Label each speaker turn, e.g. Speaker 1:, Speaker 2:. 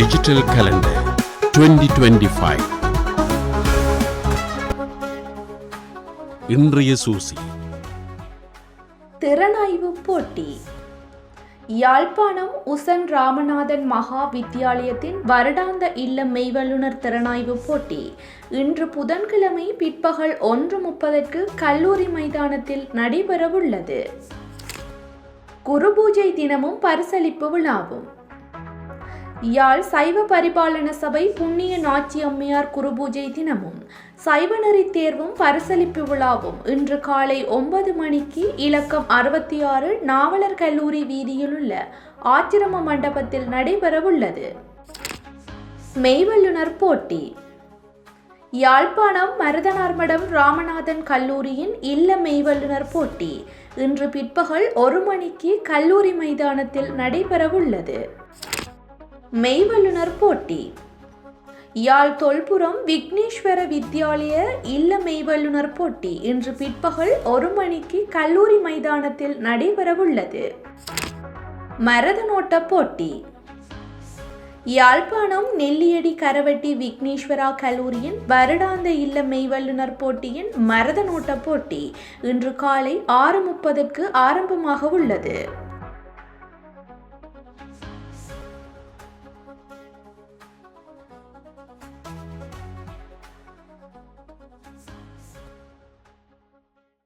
Speaker 1: Digital calendar 2025. இன்றைய சூசி.
Speaker 2: திறனாய்வு போட்டி. யாழ்ப்பாணம் உசன் ராமநாதன் மகா வித்தியாலயத்தின் வருடாந்த இல்ல மெய்வல்லுநர் திறனாய்வு போட்டி இன்று புதன்கிழமை பிற்பகல் 1:30 கல்லூரி மைதானத்தில் நடைபெறவுள்ளது. குருபூஜை தினமும் பரிசளிப்பு விழாவும். யாழ் சைவ பரிபாலன சபை புண்ணிய நாச்சி அம்மையார் குருபூஜை தினமும் சைவநெறி தேர்வும் பரிசளிப்பு விழாவும் இன்று காலை 9 மணிக்கு இலக்கம் 66 நாவலர் கல்லூரி வீதியில் உள்ள ஆச்சிரம மண்டபத்தில் நடைபெறவுள்ளது. மெய்வல்லுநர் போட்டி. யாழ்ப்பாணம் மருதனார்மடம் ராமநாதன் கல்லூரியின் இல்ல மெய்வல்லுநர் போட்டி இன்று பிற்பகல் 1 மணிக்கு கல்லூரி மைதானத்தில் நடைபெறவுள்ளது. மெய்வல்லுநர் போட்டி. யாழ் தொல்புரம் விக்னேஸ்வர வித்யாலய இல்ல மெய்வல்லுநர் போட்டி இன்று பிற்பகல் 1 மணிக்கு கல்லூரி மைதானத்தில் நடைபெறவுள்ளது. மரதனோட்ட போட்டி. யாழ்ப்பாணம் நெல்லியடி கரவட்டி விக்னேஸ்வரா கல்லூரியின் வருடாந்த இல்ல மெய்வல்லுநர் போட்டியின் மரதனோட்ட போட்டி இன்று காலை 6:30 ஆரம்பமாக உள்ளது.